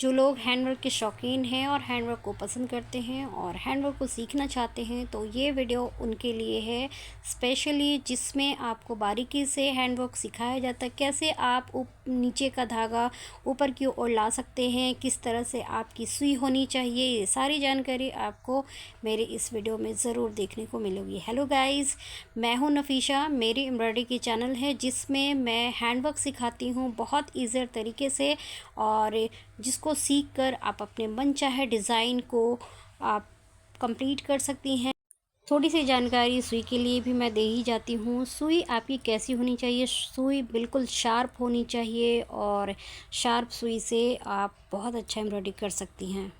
जो लोग हैंडवर्क के शौकीन हैं और हैंडवर्क को पसंद करते हैं और हैंडवर्क को सीखना चाहते हैं तो ये वीडियो उनके लिए है स्पेशली, जिसमें आपको बारीकी से हैंडवर्क सिखाया जाता है। कैसे आप नीचे का धागा ऊपर की ओर ला सकते हैं, किस तरह से आपकी सुई होनी चाहिए, ये सारी जानकारी आपको मेरे इस वीडियो में ज़रूर देखने को मिलेगी। हेलो गाइस, मैं हूं नफीशा। मेरी एम्ब्रॉयडरी की चैनल है जिसमें मैं हैंडवर्क सिखाती हूं बहुत ईज़ी तरीके से, और जिसको सीख कर आप अपने मन चाहे डिज़ाइन को आप कंप्लीट कर सकती हैं। थोड़ी सी जानकारी सुई के लिए भी मैं दे ही जाती हूँ। सुई आपकी कैसी होनी चाहिए? सुई बिल्कुल शार्प होनी चाहिए और शार्प सुई से आप बहुत अच्छा एम्ब्रॉयडरी कर सकती हैं।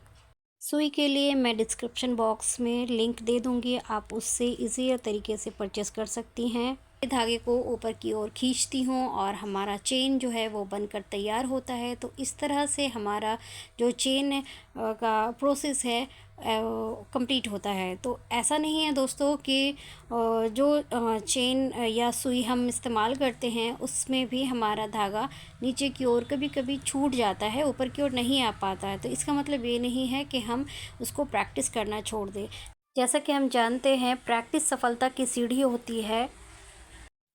सुई के लिए मैं डिस्क्रिप्शन बॉक्स में लिंक दे दूँगी, आप उससे ईज़ी तरीके से परचेस कर सकती हैं। धागे को ऊपर की ओर खींचती हूँ और हमारा चेन जो है वो बनकर तैयार होता है। तो इस तरह से हमारा जो चेन का प्रोसेस है कंप्लीट होता है। तो ऐसा नहीं है दोस्तों कि जो चेन या सुई हम इस्तेमाल करते हैं उसमें भी हमारा धागा नीचे की ओर कभी कभी छूट जाता है, ऊपर की ओर नहीं आ पाता है। तो इसका मतलब ये नहीं है कि हम उसको प्रैक्टिस करना छोड़ दें। जैसा कि हम जानते हैं, प्रैक्टिस सफलता की सीढ़ी होती है,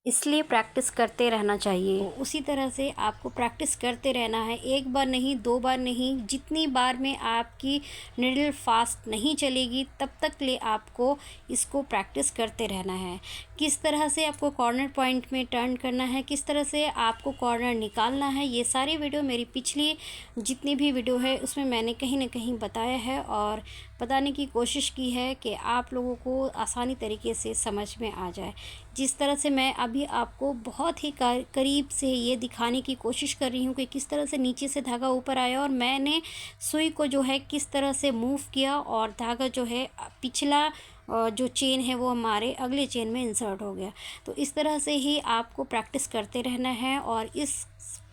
इसलिए प्रैक्टिस करते रहना चाहिए। तो उसी तरह से आपको प्रैक्टिस करते रहना है, एक बार नहीं, दो बार नहीं, जितनी बार में आपकी निडल फास्ट नहीं चलेगी तब तक ले आपको इसको प्रैक्टिस करते रहना है। किस तरह से आपको कॉर्नर पॉइंट में टर्न करना है, किस तरह से आपको कॉर्नर निकालना है, ये सारी वीडियो मेरी पिछली जितनी भी वीडियो है उसमें मैंने कहीं ना कहीं बताया है और बताने की कोशिश की है कि आप लोगों को आसानी तरीके से समझ में आ जाए। जिस तरह से मैं अभी आपको बहुत ही करीब से ये दिखाने की कोशिश कर रही हूँ कि किस तरह से नीचे से धागा ऊपर आया और मैंने सुई को जो है किस तरह से मूव किया और धागा जो है पिछला जो चेन है वो हमारे अगले चेन में इंसर्ट हो गया। तो इस तरह से ही आपको प्रैक्टिस करते रहना है और इस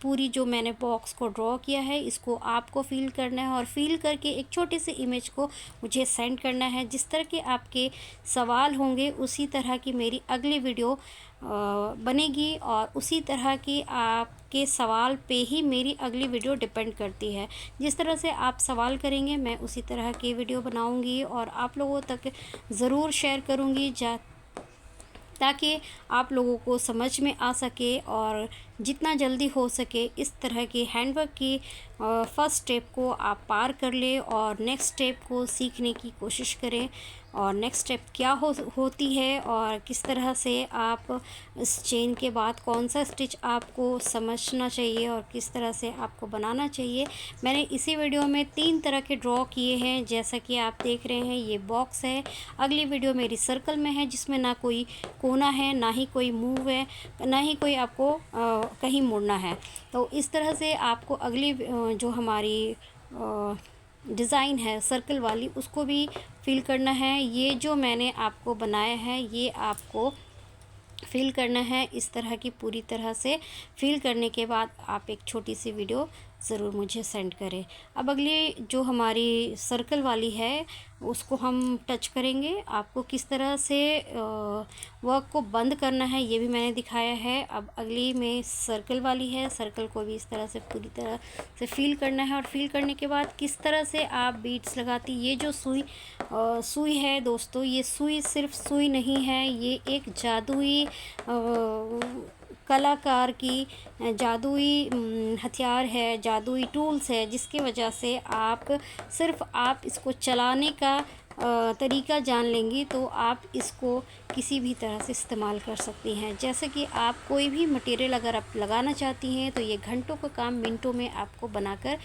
पूरी जो मैंने बॉक्स को ड्रॉ किया है इसको आपको फ़ील करना है और फ़ील करके एक छोटे से इमेज को मुझे सेंड करना है। जिस तरह के आपके सवाल होंगे उसी तरह की मेरी अगली वीडियो बनेगी और उसी तरह की आपके सवाल पे ही मेरी अगली वीडियो डिपेंड करती है। जिस तरह से आप सवाल करेंगे मैं उसी तरह की वीडियो बनाऊंगी और आप लोगों तक ज़रूर शेयर करूंगी ताकि आप लोगों को समझ में आ सके और जितना जल्दी हो सके इस तरह की हैंडवर्क की फर्स्ट स्टेप को आप पार कर ले और नेक्स्ट स्टेप को सीखने की कोशिश करें। और नेक्स्ट स्टेप क्या होती है और किस तरह से आप इस चेन के बाद कौन सा स्टिच आपको समझना चाहिए और किस तरह से आपको बनाना चाहिए, मैंने इसी वीडियो में 3 तरह के ड्रॉ किए हैं। जैसा कि आप देख रहे हैं ये बॉक्स है, अगली वीडियो मेरी सर्कल में है जिसमें ना कोई कोना है, ना ही कोई मूव है, ना ही कोई आपको कहीं मुड़ना है। तो इस तरह से आपको अगली जो हमारी डिज़ाइन है सर्कल वाली उसको भी फिल करना है। ये जो मैंने आपको बनाया है ये आपको फिल करना है। इस तरह की पूरी तरह से फिल करने के बाद आप एक छोटी सी वीडियो ज़रूर मुझे सेंड करें। अब अगली जो हमारी सर्कल वाली है उसको हम टच करेंगे। आपको किस तरह से वर्क को बंद करना है ये भी मैंने दिखाया है। अब अगली में सर्कल वाली है, सर्कल को भी इस तरह से पूरी तरह से फिल करना है और फिल करने के बाद किस तरह से आप बीट्स लगाती। ये जो सुई है दोस्तों, ये सुई सिर्फ सुई नहीं है, ये एक जादुई कलाकार की जादुई हथियार है, जादुई टूल्स है, जिसकी वजह से सिर्फ आप इसको चलाने का तरीका जान लेंगी तो आप इसको किसी भी तरह से इस्तेमाल कर सकती हैं। जैसे कि आप कोई भी मटेरियल अगर आप लगाना चाहती हैं तो ये घंटों का काम मिनटों में आपको बनाकर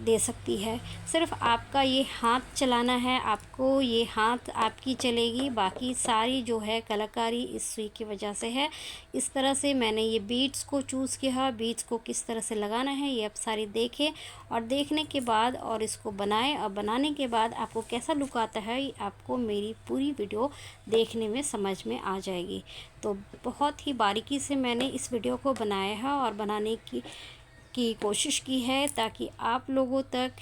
दे सकती है। सिर्फ आपका ये हाथ चलाना है, आपको ये हाथ आपकी चलेगी, बाकी सारी जो है कलाकारी इस सुई की वजह से है। इस तरह से मैंने ये बीट्स को चूज़ किया, बीट्स को किस तरह से लगाना है ये आप सारी देखें और देखने के बाद और इसको बनाएं और बनाने के बाद आपको कैसा लुक आता है आपको मेरी पूरी वीडियो देखने में समझ में आ जाएगी। तो बहुत ही बारीकी से मैंने इस वीडियो को बनाया है और बनाने की कोशिश की है ताकि आप लोगों तक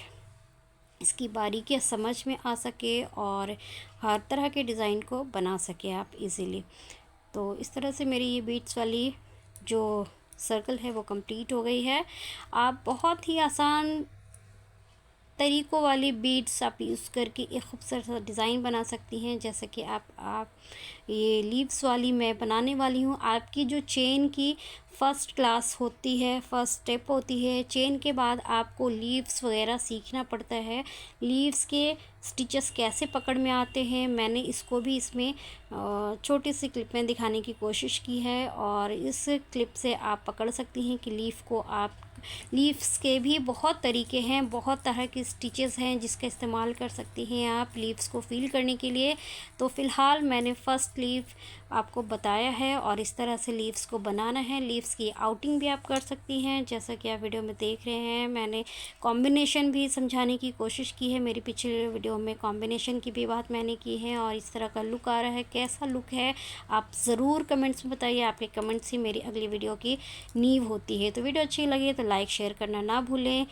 इसकी बारीकियाँ समझ में आ सके और हर तरह के डिज़ाइन को बना सके आप इजीली। तो इस तरह से मेरी ये बीट्स वाली जो सर्कल है वो कंप्लीट हो गई है। आप बहुत ही आसान तरीक़ों वाली बीड्स आप यूज़ करके एक खूबसूरत सा डिज़ाइन बना सकती हैं। जैसे कि आप ये लीव्स वाली मैं बनाने वाली हूँ। आपकी जो चेन की फ़र्स्ट क्लास होती है, फ़र्स्ट स्टेप होती है, चेन के बाद आपको लीव्स वगैरह सीखना पड़ता है। लीव्स के स्टिचेस कैसे पकड़ में आते हैं, मैंने इसको भी इसमें छोटी सी क्लिप में दिखाने की कोशिश की है। और इस क्लिप से आप पकड़ सकती हैं कि लीव्स के भी बहुत तरीके हैं, बहुत तरह के स्टिचेस हैं जिसका इस्तेमाल कर सकती हैं आप लीव्स को फ़िल करने के लिए। तो फ़िलहाल मैंने फ़र्स्ट लीव आपको बताया है और इस तरह से लीव्स को बनाना है। लीव्स की आउटिंग भी आप कर सकती हैं, जैसा कि आप वीडियो में देख रहे हैं। मैंने कॉम्बिनेशन भी समझाने की कोशिश की है, मेरी पिछले वीडियो में कॉम्बिनेशन की भी बात मैंने की है। और इस तरह का लुक आ रहा है, कैसा लुक है आप ज़रूर कमेंट्स में बताइए। आपके कमेंट्स ही मेरी अगली वीडियो की नींव होती है। तो वीडियो अच्छी लगे तो लाइक शेयर करना ना भूलें।